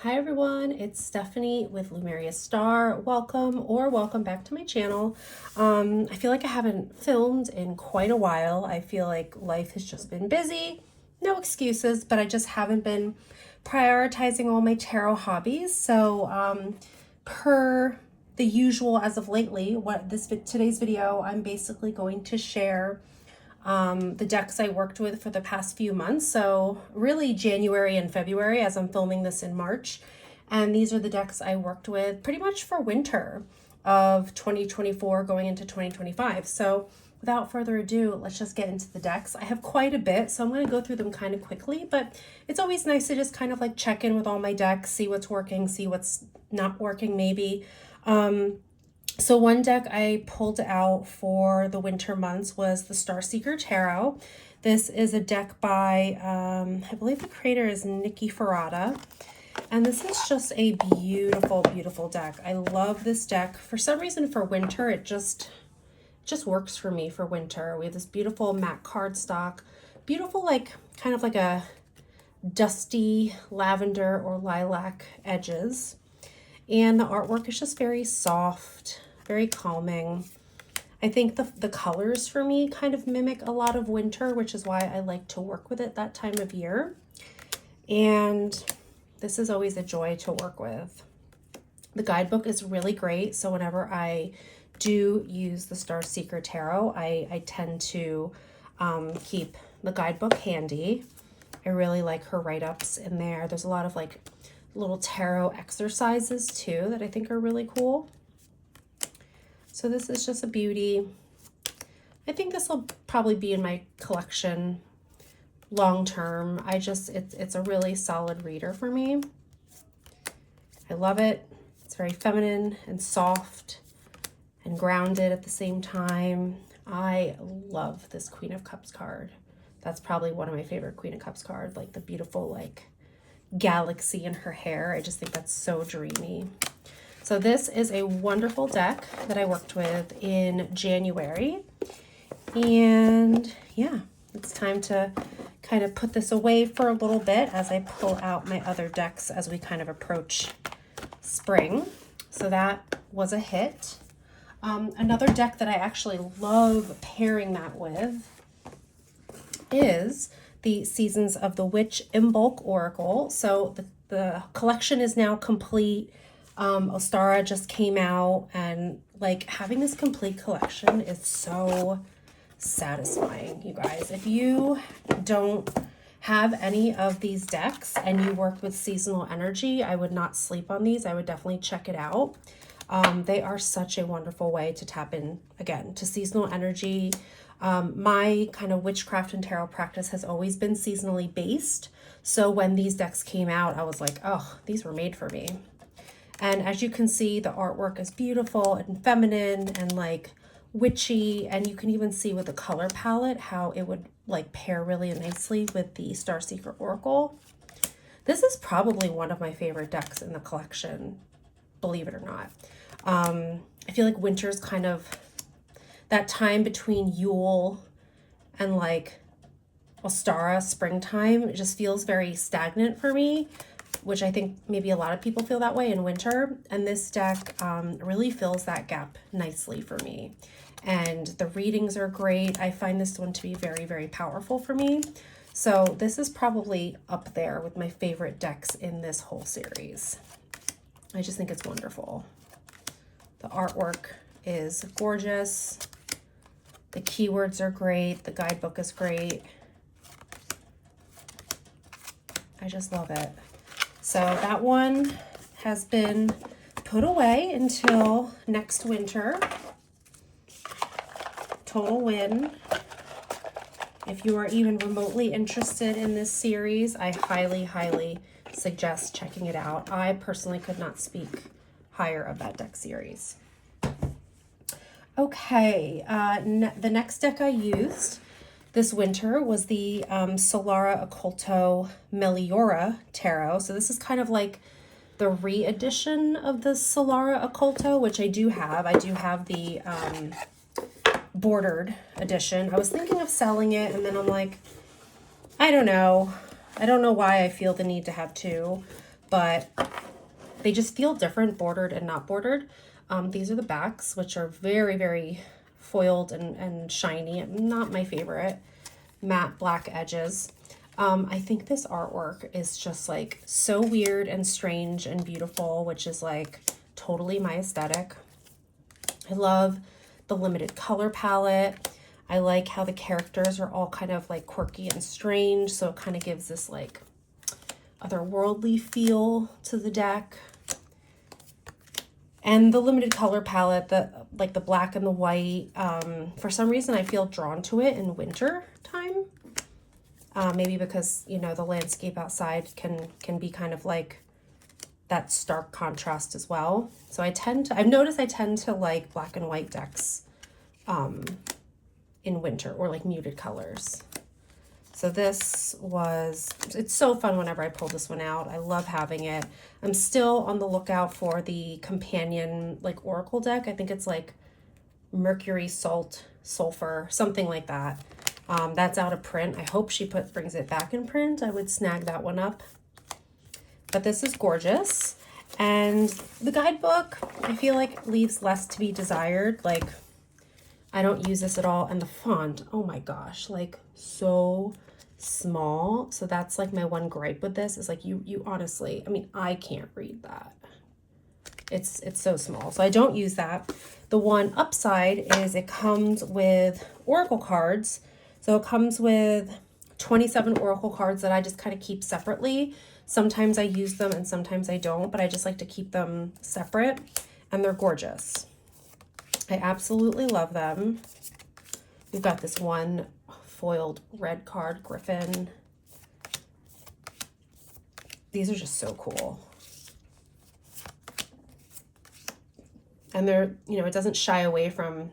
Hi everyone, it's Stephanie with Lumeria Star. Welcome back to my channel. I feel like I haven't filmed in quite a while. I feel like life has just been busy. No excuses, but I just haven't been prioritizing all my tarot hobbies. So per the usual as of lately, today's video, I'm basically going to share the decks I worked with for the past few months. So really January and February, as I'm filming this in March. And these are the decks I worked with pretty much for winter of 2024 going into 2025. So without further ado, let's just get into the decks. I have quite a bit, so I'm going to go through them kind of quickly, but it's always nice to just kind of like check in with all my decks, see what's working, see what's not working maybe. So one deck I pulled out for the winter months was the Starseeker Tarot. This is a deck by, I believe the creator is Nikki Ferrata. And this is just a beautiful, beautiful deck. I love this deck. For some reason for winter, it just works for me for winter. We have this beautiful matte cardstock, beautiful like kind of like a dusty lavender or lilac edges. And the artwork is just very soft, very calming. I think the colors for me kind of mimic a lot of winter, which is why I like to work with it that time of year. And this is always a joy to work with. The guidebook is really great. So whenever I do use the Starseeker Tarot, I tend to keep the guidebook handy. I really like her write-ups in there. There's a lot of like little tarot exercises too that I think are really cool. So this is just a beauty. I think this will probably be in my collection long term. It's a really solid reader for me. I love it. It's very feminine and soft and grounded at the same time. I love this Queen of Cups card. That's probably one of my favorite Queen of Cups cards, like the beautiful like galaxy in her hair. I just think that's so dreamy. So this is a wonderful deck that I worked with in January. And yeah, it's time to kind of put this away for a little bit as I pull out my other decks as we kind of approach spring. So that was a hit. Another deck that I actually love pairing that with is the Seasons of the Witch in Bulk Oracle. So the collection is now complete. Oscura just came out, and like having this complete collection is so satisfying, you guys. If you don't have any of these decks and you work with seasonal energy, I would not sleep on these. I would definitely check it out. They are such a wonderful way to tap in again to seasonal energy. My kind of witchcraft and tarot practice has always been seasonally based. So when these decks came out, I was like, oh, these were made for me. And as you can see, the artwork is beautiful and feminine and like witchy. And you can even see with the color palette how it would like pair really nicely with the Starseeker Oracle. This is probably one of my favorite decks in the collection, believe it or not. I feel like winter's kind of that time between Yule and like Oscura, springtime. It just feels very stagnant for me, which I think maybe a lot of people feel that way in winter. And this deck really fills that gap nicely for me. And the readings are great. I find this one to be very, very powerful for me. So this is probably up there with my favorite decks in this whole series. I just think it's wonderful. The artwork is gorgeous. The keywords are great. The guidebook is great. I just love it. So that one has been put away until next winter. Total win. If you are even remotely interested in this series, I highly, highly suggest checking it out. I personally could not speak higher of that deck series. Okay, the next deck I used this winter was the Solara Occulto Melora Tarot. So this is kind of like the re-edition of the Solara Occulto, which I do have. I do have the bordered edition. I was thinking of selling it, and then I'm like, I don't know why I feel the need to have two. but they just feel different, bordered and not bordered. These are the backs, which are very, very foiled and shiny. Not my favorite. Matte black edges. I think this artwork is just like so weird and strange and beautiful, which is like totally my aesthetic. I love the limited color palette. I like how the characters are all kind of like quirky and strange, so it kind of gives this like otherworldly feel to the deck. And the limited color palette, like the black and the white, for some reason I feel drawn to it in winter time. Maybe because, you know, the landscape outside can be kind of like that stark contrast as well. So I've noticed I tend to like black and white decks in winter, or like muted colors. So it's so fun whenever I pull this one out. I love having it. I'm still on the lookout for the companion like oracle deck. I think it's like Mercury, Salt, Sulfur, something like that. That's out of print. I hope she brings it back in print. I would snag that one up. But this is gorgeous. And the guidebook, I feel like leaves less to be desired. Like, I don't use this at all. And the font, oh my gosh, like so small. So that's like my one gripe with this is like you honestly, I mean, I can't read that. It's so small. So I don't use that. The one upside is it comes with oracle cards. So it comes with 27 oracle cards that I just kind of keep separately. Sometimes I use them and sometimes I don't, but I just like to keep them separate, and they're gorgeous. I absolutely love them. We've got this one foiled red card, Griffin. These are just so cool. And they're, you know, it doesn't shy away from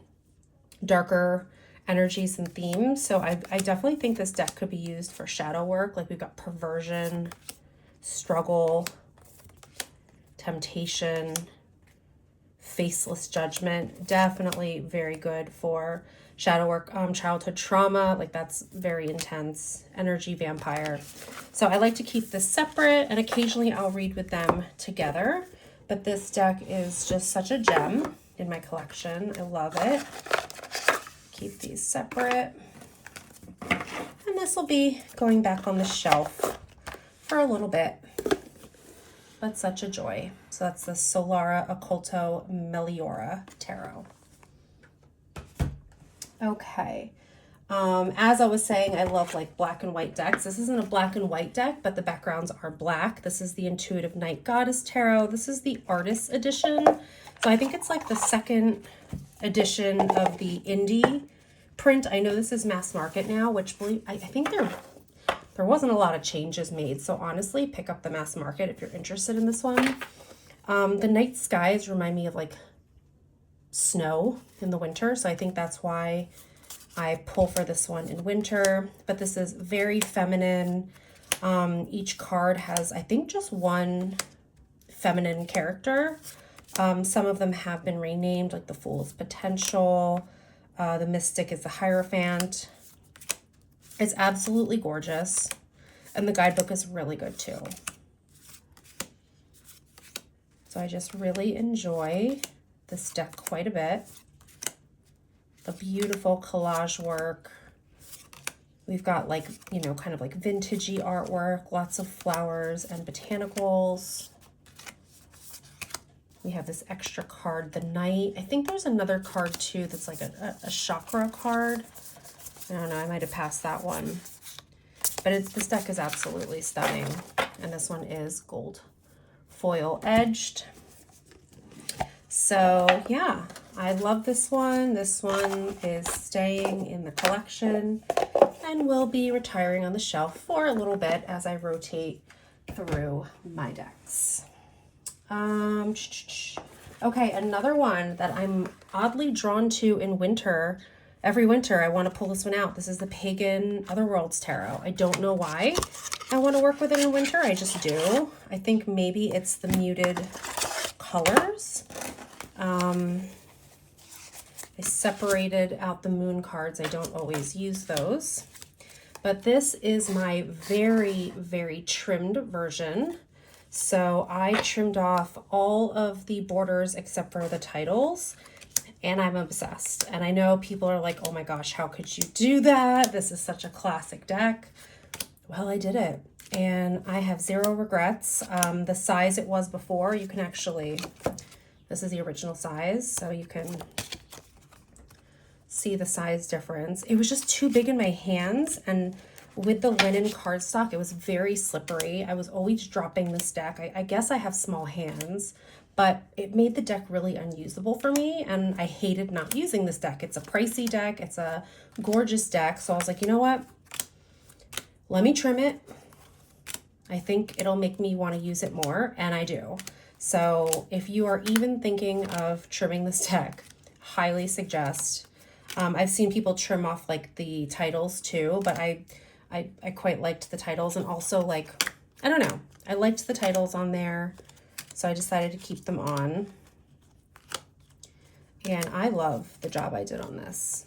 darker energies and themes. So I definitely think this deck could be used for shadow work. Like we've got perversion, struggle, temptation, faceless judgment. Definitely very good for shadow work. Childhood trauma, like that's very intense. Energy vampire. So I like to keep this separate, and occasionally I'll read with them together. But this deck is just such a gem in my collection. I love it. Keep these separate. And this will be going back on the shelf for a little bit. But such a joy. So that's the Solara Occulto Melora Tarot. Okay. As I was saying, I love like black and white decks. This isn't a black and white deck, but the backgrounds are black. This is the Intuitive Night Goddess Tarot. This is the Artist Edition. So I think it's like the second edition of the indie print. I know this is mass market now, which I think there wasn't a lot of changes made. So honestly, pick up the mass market if you're interested in this one. The night skies remind me of like snow in the winter. So I think that's why I pull for this one in winter. But this is very feminine. Each card has, I think, just one feminine character. Some of them have been renamed, like the Fool's Potential. The Mystic is the Hierophant. It's absolutely gorgeous. And the guidebook is really good too. So I just really enjoy this deck quite a bit. The beautiful collage work. We've got like, you know, kind of like vintagey artwork, lots of flowers and botanicals. We have this extra card, the Knight. I think there's another card too that's like a chakra card. I don't know, I might have passed that one. But this deck is absolutely stunning. And this one is gold foil edged. So yeah, I love this one. This one is staying in the collection and will be retiring on the shelf for a little bit as I rotate through my decks. Okay, another one that I'm oddly drawn to in winter. Every winter I want to pull this one out. This is the Pagan Otherworlds Tarot. I don't know why I want to work with it in winter. I just do. I think maybe it's the muted colors. I separated out the moon cards. I don't always use those. But this is my very, very trimmed version. So I trimmed off all of the borders except for the titles, and I'm obsessed. And I know people are like, oh my gosh, how could you do that? This is such a classic deck. Well, I did it, and I have zero regrets. The size it was before, you can actually, this is the original size, so you can see the size difference. It was just too big in my hands, and with the linen cardstock, it was very slippery. I was always dropping this deck. I guess I have small hands, but it made the deck really unusable for me, and I hated not using this deck. It's a pricey deck. It's a gorgeous deck. So I was like, you know what? Let me trim it. I think it'll make me want to use it more, and I do. So if you are even thinking of trimming this deck, highly suggest. I've seen people trim off like the titles too, but I quite liked the titles, and also like, I don't know, I liked the titles on there, so I decided to keep them on. And I love the job I did on this.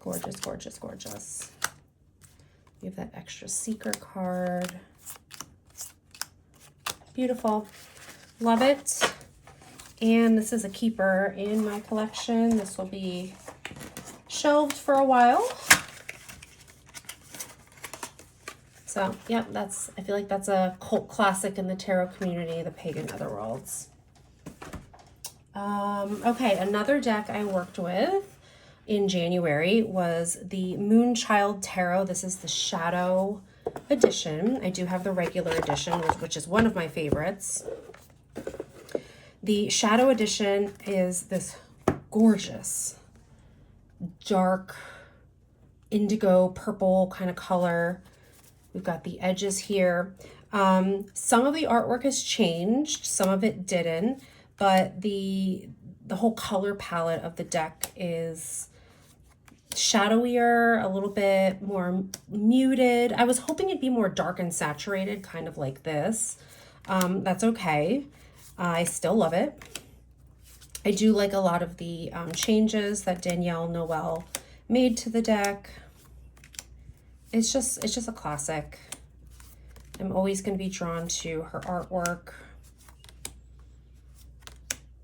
Gorgeous, gorgeous, gorgeous. You have that extra seeker card. Beautiful. Love it. And this is a keeper in my collection. This will be shelved for a while. So, yeah, I feel like that's a cult classic in the tarot community, the Pagan Otherworlds. Okay, another deck I worked with in January was the Moonchild Tarot. This is the Shadow edition. I do have the regular edition, which is one of my favorites. The Shadow edition is this gorgeous, dark, indigo purple kind of color. We've got the edges here. Some of the artwork has changed, some of it didn't, but the whole color palette of the deck is shadowier, a little bit more muted. I was hoping it'd be more dark and saturated, kind of like this. That's okay. I still love it. I do like a lot of the changes that Danielle Noel made to the deck. It's just a classic. I'm always going to be drawn to her artwork.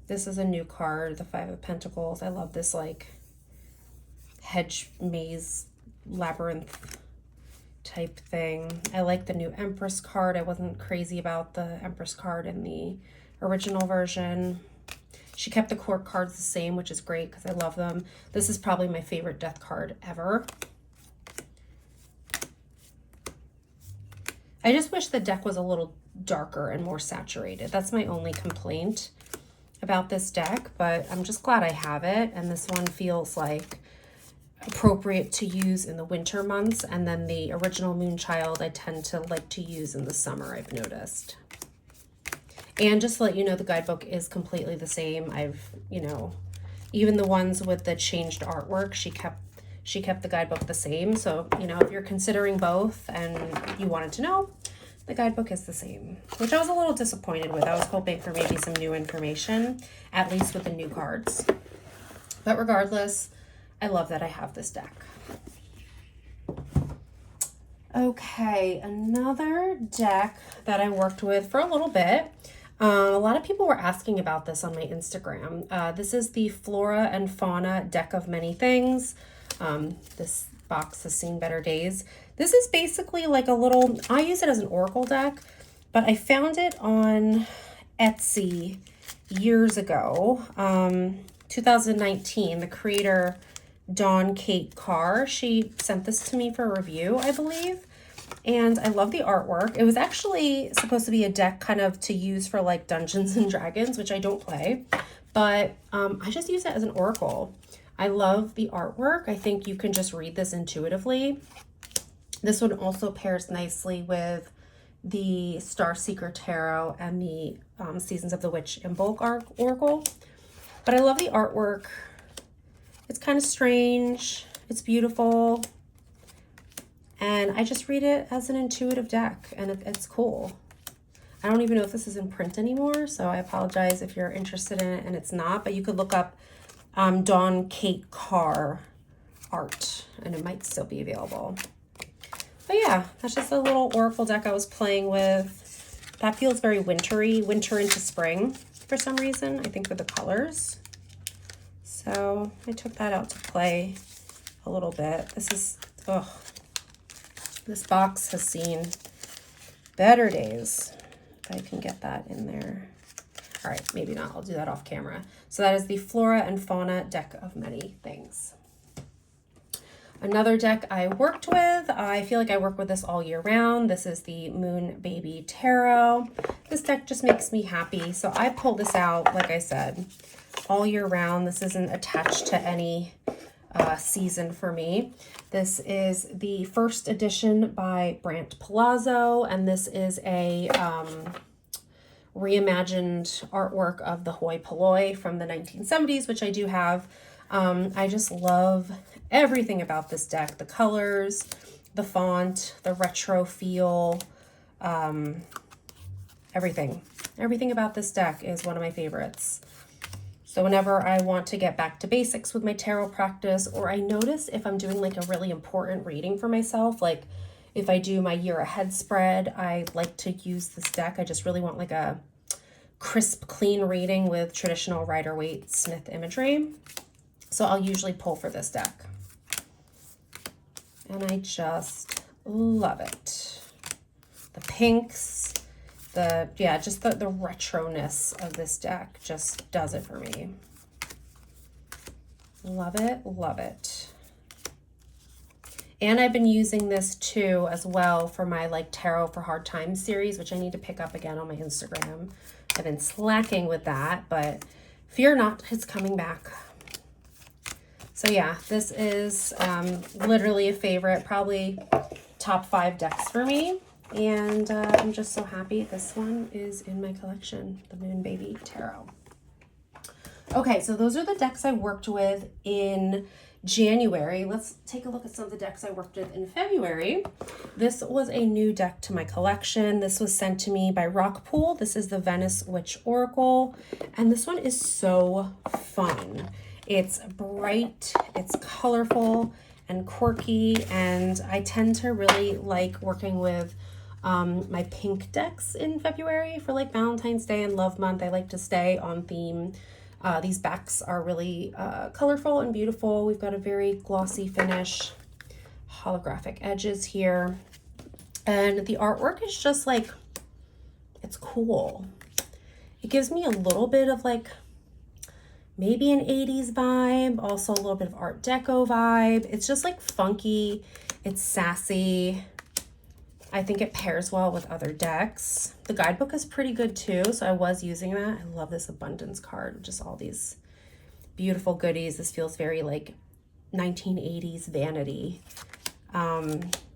This is a new card, the Five of Pentacles. I love this like hedge maze labyrinth type thing. I like the new Empress card. I wasn't crazy about the Empress card in the original version. She kept the core cards the same, which is great because I love them. This is probably my favorite death card ever. I just wish the deck was a little darker and more saturated. That's my only complaint about this deck, but I'm just glad I have it. And this one feels like appropriate to use in the winter months. And then the original Moonchild I tend to like to use in the summer, I've noticed. And just to let you know, the guidebook is completely the same. Even the ones with the changed artwork, she kept the guidebook the same. So, if you're considering both and you wanted to know, the guidebook is the same, which I was a little disappointed with. I was hoping for maybe some new information, at least with the new cards. But regardless, I love that I have this deck. Okay, another deck that I worked with for a little bit. A lot of people were asking about this on my Instagram. This is the Flora and Fauna deck of many things. This box has seen better days. This is basically like a little, I use it as an oracle deck, but I found it on Etsy years ago, 2019. The creator, Dawn Kate Carr, she sent this to me for a review, I believe. And I love the artwork. It was actually supposed to be a deck kind of to use for like Dungeons and Dragons, which I don't play, but I just use it as an oracle. I love the artwork. I think you can just read this intuitively. This one also pairs nicely with the Starseeker Tarot and the Seasons of the Witch Imbolc Oracle. But I love the artwork. It's kind of strange. It's beautiful. And I just read it as an intuitive deck, and it's cool. I don't even know if this is in print anymore, so I apologize if you're interested in it and it's not, but you could look up Dawn Kate Carr art, and it might still be available. But yeah, that's just a little oracle deck I was playing with. That feels very wintry, winter into spring for some reason, I think with the colors. So I took that out to play a little bit. This is, oh, this box has seen better days. If I can get that in there. All right, maybe not. I'll do that off camera. So that is the Flora and Fauna deck of many things. Another deck I worked with, I feel like I work with this all year round. This is the Moon Baby Tarot. This deck just makes me happy. So I pulled this out, like I said, all year round. This isn't attached to any season for me. This is the first edition by Brant Palazzo, and this is a reimagined artwork of the hoi polloi from the 1970s, which I do have. I just love everything about this deck. The colors, the font, the retro feel, everything. Everything about this deck is one of my favorites. So whenever I want to get back to basics with my tarot practice, or I notice if I'm doing like a really important reading for myself, like if I do my year ahead spread, I like to use this deck. I just really want like a crisp, clean reading with traditional Rider-Waite Smith imagery. So I'll usually pull for this deck. And I just love it. The pinks, just the retroness of this deck just does it for me. Love it, love it. And I've been using this too as well for my like Tarot for Hard Times series, which I need to pick up again on my Instagram. I've been slacking with that, but fear not, it's coming back. So yeah, this is literally a favorite, probably top 5 decks for me. And I'm just so happy this one is in my collection, the Moon Baby Tarot. Okay, so those are the decks I worked with in January. Let's take a look at some of the decks I worked with in February. This was a new deck to my collection. This was sent to me by Rockpool. This is the Venice Witch Oracle, and this one is so fun. It's bright, it's colorful and quirky, and I tend to really like working with my pink decks in February for like Valentine's Day and Love Month. I like to stay on theme. These backs are really colorful and beautiful. We've got a very glossy finish, holographic edges here, and the artwork is just like, it's cool. It gives me a little bit of like maybe an 80s vibe, also a little bit of Art Deco vibe. It's just like funky, it's sassy. I think it pairs well with other decks. The guidebook is pretty good too, so I was using that. I love this abundance card, just all these beautiful goodies. This feels very like 1980s vanity.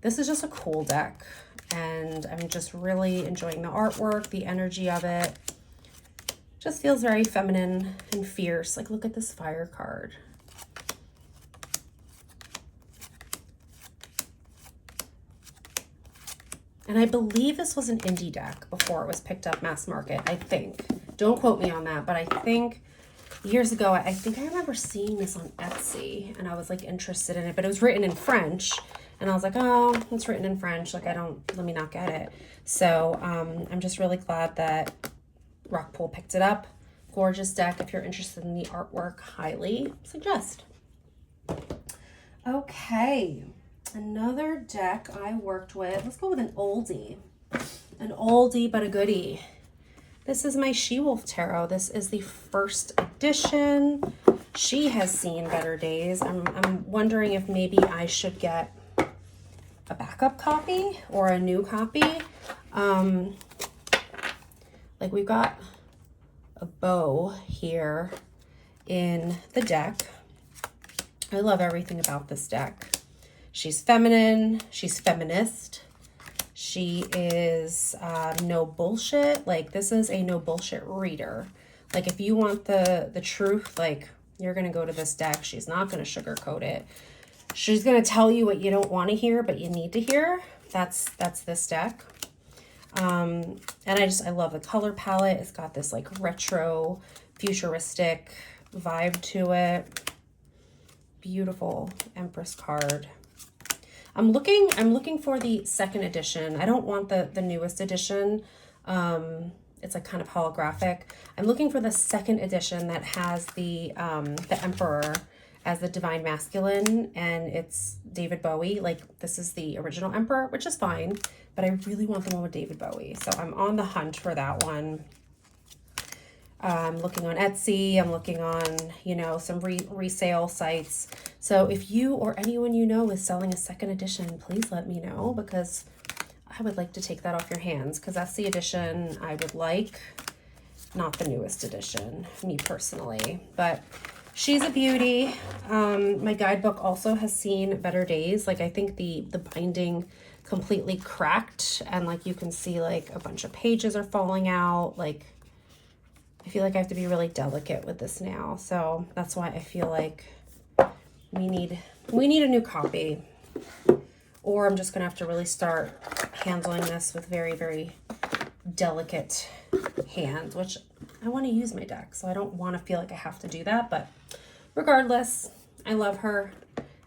This is just a cool deck, and I'm just really enjoying the artwork, the energy of it. Just feels very feminine and fierce. Like, look at this fire card. And I believe this was an indie deck before it was picked up mass market, I think. Don't quote me on that, but I think years ago, I think I remember seeing this on Etsy, and I was like interested in it, but it was written in French. And I was like, oh, it's written in French. Like, let me not get it. So I'm just really glad that Rockpool picked it up. Gorgeous deck. If you're interested in the artwork, highly suggest. Okay, another deck I worked with. Let's go with an oldie. An oldie but a goodie. This is my Shewolf Tarot. This is the first edition. She has seen better days. I'm wondering if maybe I should get a backup copy or a new copy. Like, we've got a bow here in the deck. I love everything about this deck. She's feminine, she's feminist, she is no bullshit. Like, this is a no bullshit reader. Like, if you want the truth, like, you're gonna go to this deck. She's not gonna sugarcoat it. She's gonna tell you what you don't want to hear but you need to hear. That's this deck. And I love the color palette. It's got this like retro futuristic vibe to it. Beautiful Empress card. I'm looking for the second edition. I don't want the newest edition. It's like kind of holographic. I'm looking for the second edition that has the Emperor as the divine masculine, and it's David Bowie. Like, this is the original Emperor, which is fine, but I really want the one with David Bowie. So I'm on the hunt for that one. I'm looking on Etsy. I'm looking on, you know, some resale sites. So if you or anyone you know is selling a second edition, please let me know, because I would like to take that off your hands, because that's the edition I would like, not the newest edition, me personally. But she's a beauty. My guidebook also has seen better days. Like, I think the binding completely cracked, and like you can see like a bunch of pages are falling out. Like, I feel like I have to be really delicate with this now. So that's why I feel like we need a new copy, or I'm just gonna have to really start handling this with very, very delicate hands, which I want to use my deck, so I don't want to feel like I have to do that. But regardless, I love her,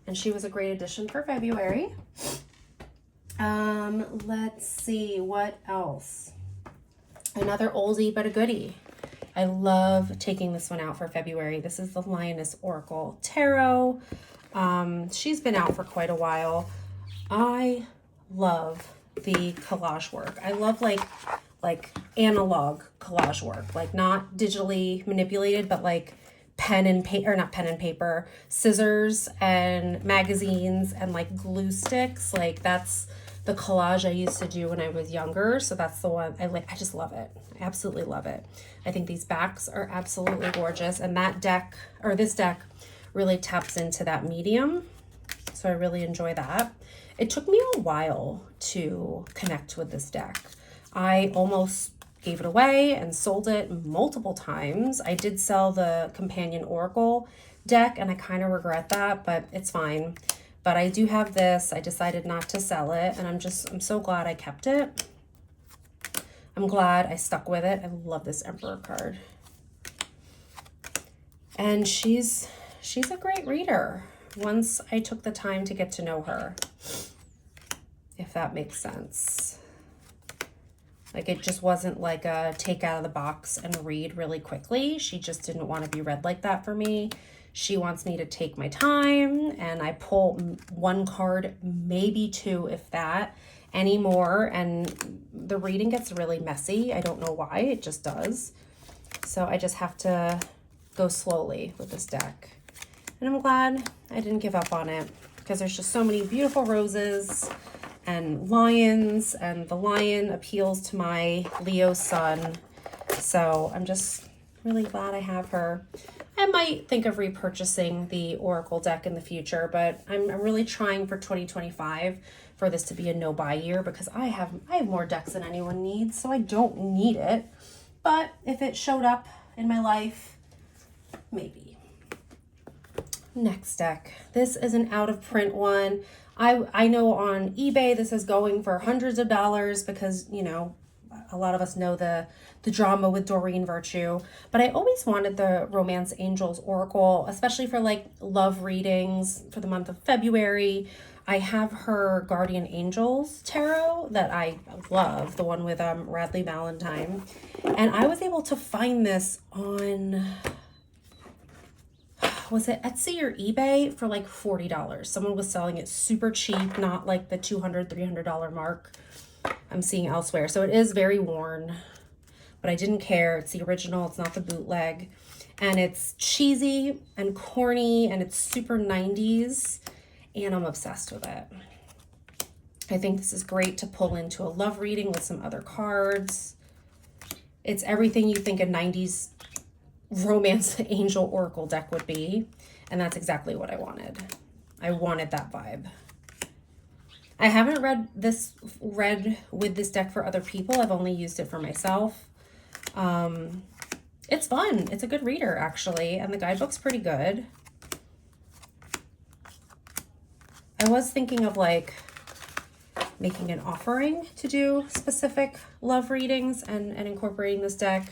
and she was a great addition for February. Let's see what else. Another oldie but a goodie. I love taking this one out for February. This is the Lioness Oracle Tarot. She's been out for quite a while. I love the collage work. I love like analog collage work, like not digitally manipulated, but like pen and paper, or not pen and paper, scissors and magazines and like glue sticks. Like, that's the collage I used to do when I was younger. So that's the one I like. I just love it. I absolutely love it. I think these backs are absolutely gorgeous. And that deck, or this deck, really taps into that medium. So I really enjoy that. It took me a while to connect with this deck. I almost gave it away and sold it multiple times. I did sell the Companion Oracle deck, and I kind of regret that, but it's fine. But I do have this. I decided not to sell it, and I'm so glad I kept it. I'm glad I stuck with it. I love this Emperor card. And she's a great reader once I took the time to get to know her, if that makes sense. Like, it just wasn't like a take out of the box and read really quickly. She just didn't want to be read like that for me. She wants me to take my time, and I pull one card, maybe two, if that, anymore. And the reading gets really messy. I don't know why, it just does. So I just have to go slowly with this deck. And I'm glad I didn't give up on it, because there's just so many beautiful roses and lions, and the lion appeals to my Leo sun. So I'm just really glad I have her. I might think of repurchasing the Oracle deck in the future, but I'm really trying for 2025 for this to be a no-buy year, because I have more decks than anyone needs, so I don't need it. But if it showed up in my life, maybe. Next deck. This is an out-of-print one. I know on eBay this is going for hundreds of dollars, because, you know, a lot of us know the drama with Doreen Virtue, but I always wanted the Romance Angels Oracle, especially for like love readings for the month of February. I have her Guardian Angels Tarot that I love, the one with Radley Valentine, and I was able to find this on, was it Etsy or eBay, for like $40. Someone was selling it super cheap, not like the $200, $300 mark I'm seeing elsewhere. So it is very worn, but I didn't care. It's the original, it's not the bootleg. And it's cheesy and corny, and it's super 90s, and I'm obsessed with it. I think this is great to pull into a love reading with some other cards. It's everything you think a 90s Romance Angel Oracle deck would be, and that's exactly what I wanted. I wanted that vibe. I haven't read with this deck for other people. I've only used it for myself. It's fun. It's a good reader, actually, and the guidebook's pretty good. I was thinking of like making an offering to do specific love readings and incorporating this deck.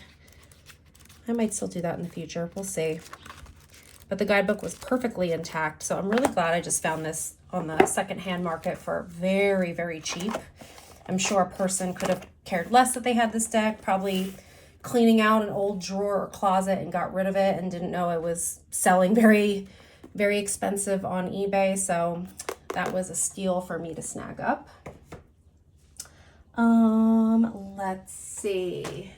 I might still do that in the future. We'll see. but the guidebook was perfectly intact. So I'm really glad I just found this on the secondhand market for very, very cheap. I'm sure a person could have cared less that they had this deck, probably cleaning out an old drawer or closet and got rid of it and didn't know it was selling very, very expensive on eBay. So that was a steal for me to snag up. Let's see.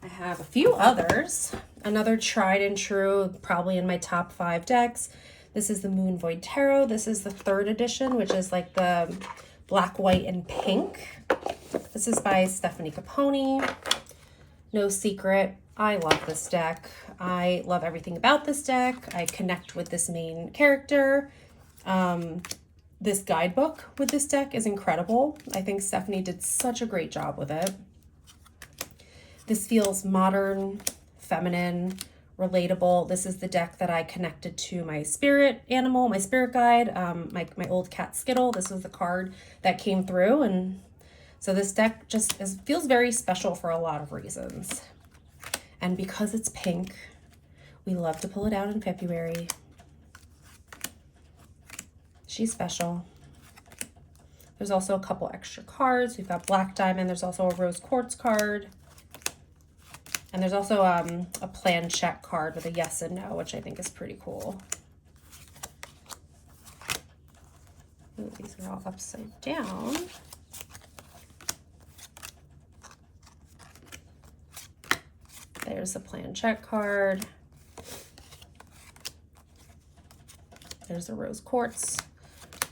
I have a few others. Another tried and true, probably in my top 5 decks. This is the Moon Void Tarot. This is the 3rd edition, which is like the black, white, and pink. This is by Stephanie Capone. No secret, I love this deck. I love everything about this deck. I connect with this main character. This guidebook with this deck is incredible. I think Stephanie did such a great job with it. This feels modern, feminine, relatable. This is the deck that I connected to my spirit animal, my spirit guide, my old cat Skittle. This was the card that came through, and so this deck just feels very special for a lot of reasons. And because it's pink, we love to pull it out in February. She's special. There's also a couple extra cards. We've got Black Diamond. There's also a Rose Quartz card. And there's also a plan check card with a yes and no, which I think is pretty cool. Ooh, these are all upside down. There's the plan check card. There's the Rose Quartz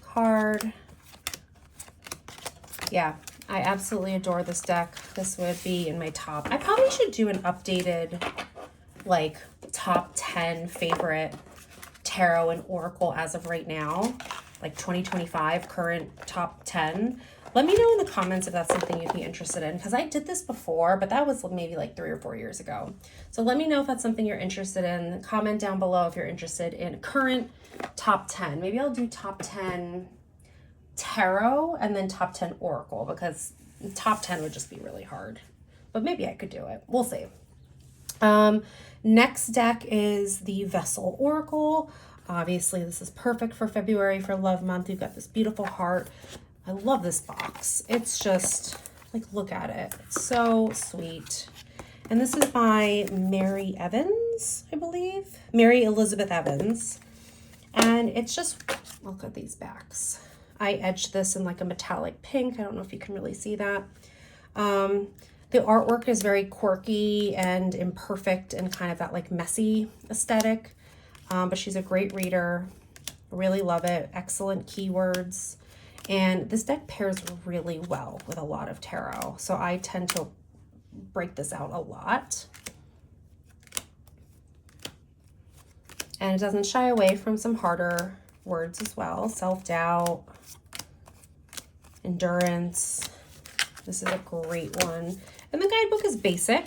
card. Yeah, I absolutely adore this deck. This would be in my top. I probably should do an updated, like, top 10 favorite tarot and oracle as of right now, like 2025 current top 10. Let me know in the comments if that's something you'd be interested in, because I did this before, but that was maybe like 3 or 4 years ago. So let me know if that's something you're interested in. Comment down below if you're interested in current top 10. Maybe I'll do top 10 tarot and then top 10 oracle, because top 10 would just be really hard, but maybe I could do it. We'll see. Next deck is the Vessel Oracle. Obviously this is perfect for February, for love month. You've got this beautiful heart. I love this box. It's just like, look at it. It's so sweet. And this is by Mary Evans, I believe. Mary Elizabeth Evans. And it's just, look at these backs. I edged this in like a metallic pink. I don't know if you can really see that. The artwork is very quirky and imperfect and kind of that like messy aesthetic. But she's a great reader. Really love it. Excellent keywords. And this deck pairs really well with a lot of tarot. So I tend to break this out a lot. And it doesn't shy away from some harder words as well. Self-doubt, endurance. This is a great one. And the guidebook is basic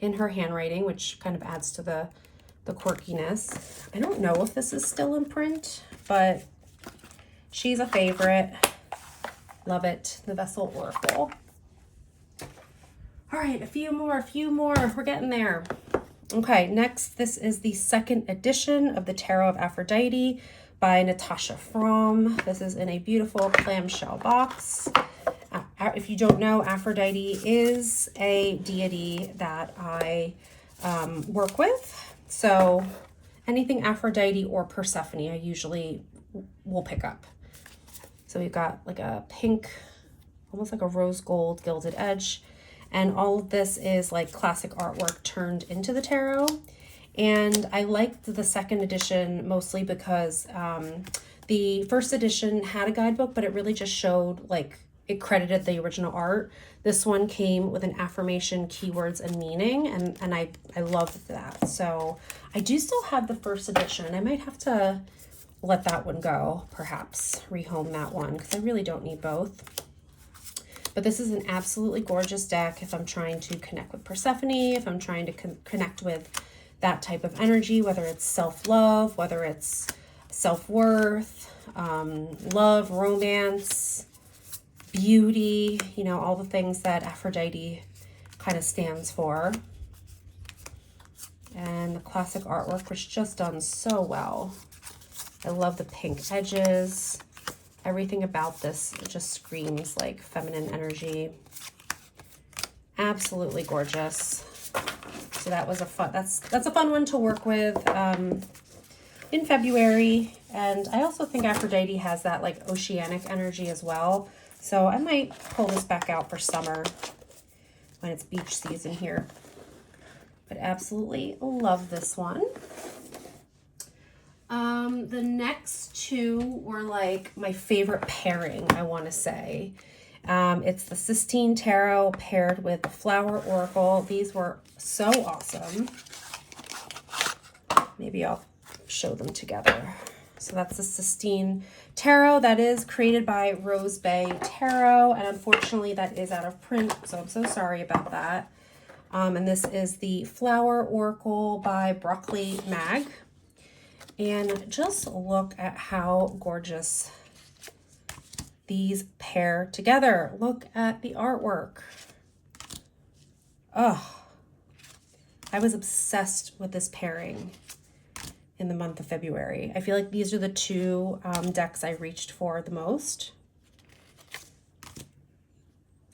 in her handwriting, which kind of adds to the quirkiness. I don't know if this is still in print, but she's a favorite. Love it. The Vessel Oracle. All right, a few more. We're getting there. Okay, next, this is the 2nd edition of the Tarot of Aphrodite by Natasha Fromm. This is in a beautiful clamshell box. If you don't know, Aphrodite is a deity that I work with. So anything Aphrodite or Persephone, I usually will pick up. So we've got like a pink, almost like a rose gold gilded edge. And all of this is like classic artwork turned into the tarot. And I liked the 2nd edition mostly because the 1st edition had a guidebook, but it really just showed, like, it credited the original art. This one came with an affirmation, keywords, and meaning, and I loved that. So I do still have the 1st edition. I might have to let that one go, perhaps rehome that one, because I really don't need both. But this is an absolutely gorgeous deck if I'm trying to connect with Persephone, if I'm trying to connect with that type of energy, whether it's self-love, whether it's self-worth, love, romance, beauty, you know, all the things that Aphrodite kind of stands for. And the classic artwork was just done so well. I love the pink edges. Everything about this just screams like feminine energy. Absolutely gorgeous. So that was a fun, that's a fun one to work with in February. And I also think Aphrodite has that like oceanic energy as well. So I might pull this back out for summer when it's beach season here. But absolutely love this one. The next two were like my favorite pairing, I want to say. It's the Cinnee Tarot paired with the Flower Oracle. These were so awesome. Maybe I'll show them together. So that's the Cinnee Tarot that is created by Rose Bay Tarot, and unfortunately that is out of print, so I'm so sorry about that. And this is the Flower Oracle by Broccoli Mag. And just look at how gorgeous these pair together. Look at the artwork. Oh, I was obsessed with this pairing in the month of February. I feel like these are the two decks I reached for the most.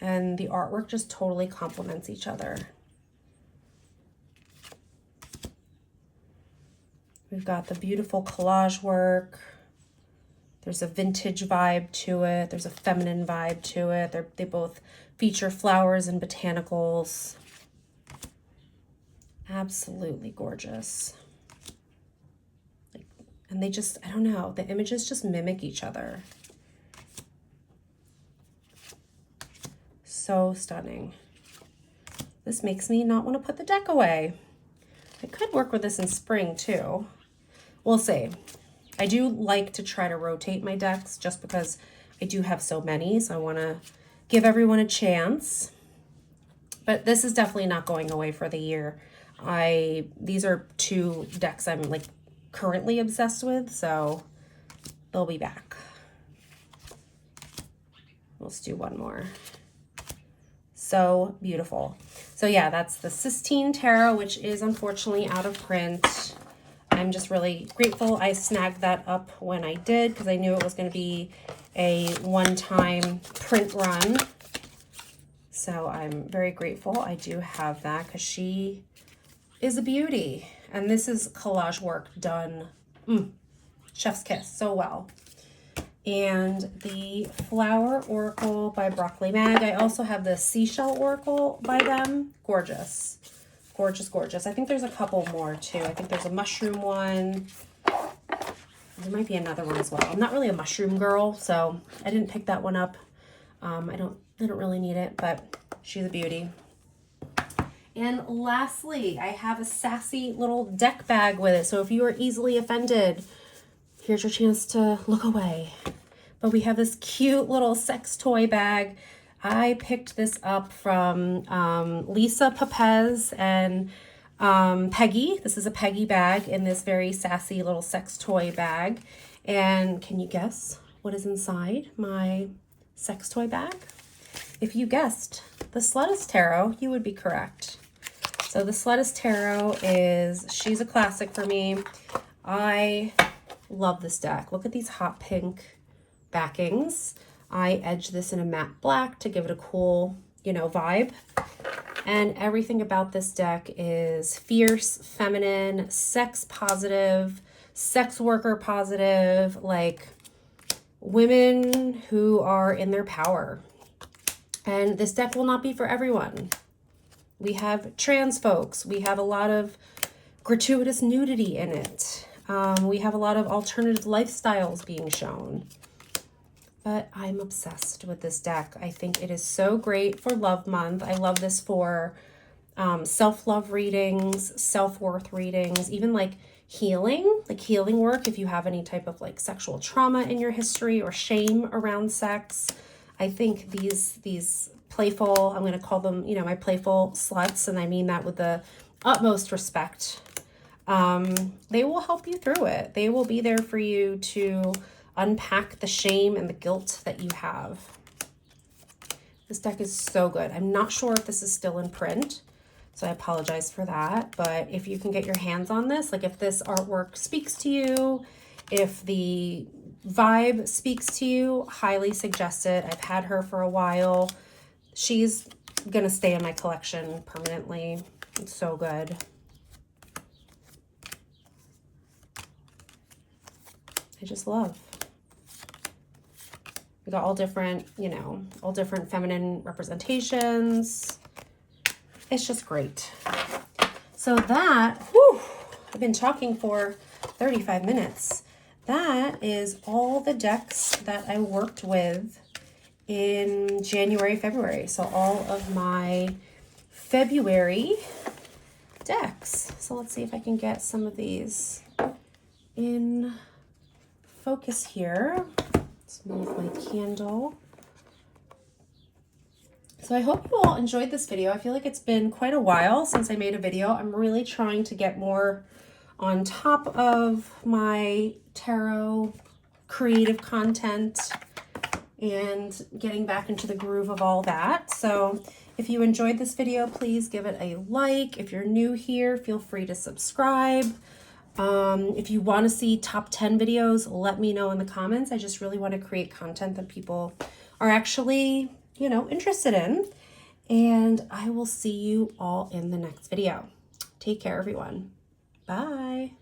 And the artwork just totally complements each other. We've got the beautiful collage work. There's a vintage vibe to it. There's a feminine vibe to it. They both feature flowers and botanicals. Absolutely gorgeous. And they just, I don't know, the images just mimic each other. So stunning. This makes me not want to put the deck away. I could work with this in spring too. We'll see. I do like to try to rotate my decks just because I do have so many, so I want to give everyone a chance. But this is definitely not going away for the year. These are two decks I'm like currently obsessed with, so they'll be back. Let's do one more. So beautiful. So yeah, that's the Cinnee Tarot, which is unfortunately out of print. I'm just really grateful I snagged that up when I did because I knew it was going to be a one-time print run. So I'm very grateful I do have that because she is a beauty. And this is collage work done, chef's kiss, so well. And the Flower Oracle by Broccoli Mag. I also have the Seashell Oracle by them. Gorgeous. Gorgeous, gorgeous. I think there's a couple more too. I think there's a mushroom one. There might be another one as well. I'm not really a mushroom girl, so I didn't pick that one up. I don't really need it, but she's a beauty. And lastly, I have a sassy little deck bag with it. So if you are easily offended, here's your chance to look away. But we have this cute little sex toy bag. I picked this up from Lisa Papez and Peggy. This is a Peggy bag in this very sassy little sex toy bag. And can you guess what is inside my sex toy bag? If you guessed the Sluts Tarot, you would be correct. So the Sluts Tarot she's a classic for me. I love this deck. Look at these hot pink backings. I edged this in a matte black to give it a cool, vibe. And everything about this deck is fierce, feminine, sex positive, sex worker positive, like women who are in their power. And this deck will not be for everyone. We have trans folks. We have a lot of gratuitous nudity in it. We have a lot of alternative lifestyles being shown. But I'm obsessed with this deck. I think it is so great for Love Month. I love this for self-love readings, self-worth readings, even like healing work if you have any type of like sexual trauma in your history or shame around sex. I think these playful, I'm going to call them, my playful sluts, and I mean that with the utmost respect. They will help you through it. They will be there for you to unpack the shame and the guilt that you have. This deck is so good. I'm not sure if this is still in print, So I apologize for that. But if you can get your hands on this, like if this artwork speaks to you, if the vibe speaks to you, highly suggest it. I've had her for a while. She's gonna stay in my collection permanently. It's so good. I just love. We got all different, you know, all different feminine representations. It's just great. So that, whew, I've been talking for 35 minutes. That is all the decks that I worked with in January, February. So all of my February decks. So let's see if I can get some of these in focus here. Let's move my candle. So I hope you all enjoyed this video. I feel like it's been quite a while since I made a video. I'm really trying to get more on top of my tarot creative content and getting back into the groove of all that. So if you enjoyed this video, please give it a like. If you're new here, feel free to subscribe. If you want to see top 10 videos, let me know in the comments. I just really want to create content that people are actually, you know, interested in. And I will see you all in the next video. Take care, everyone. Bye.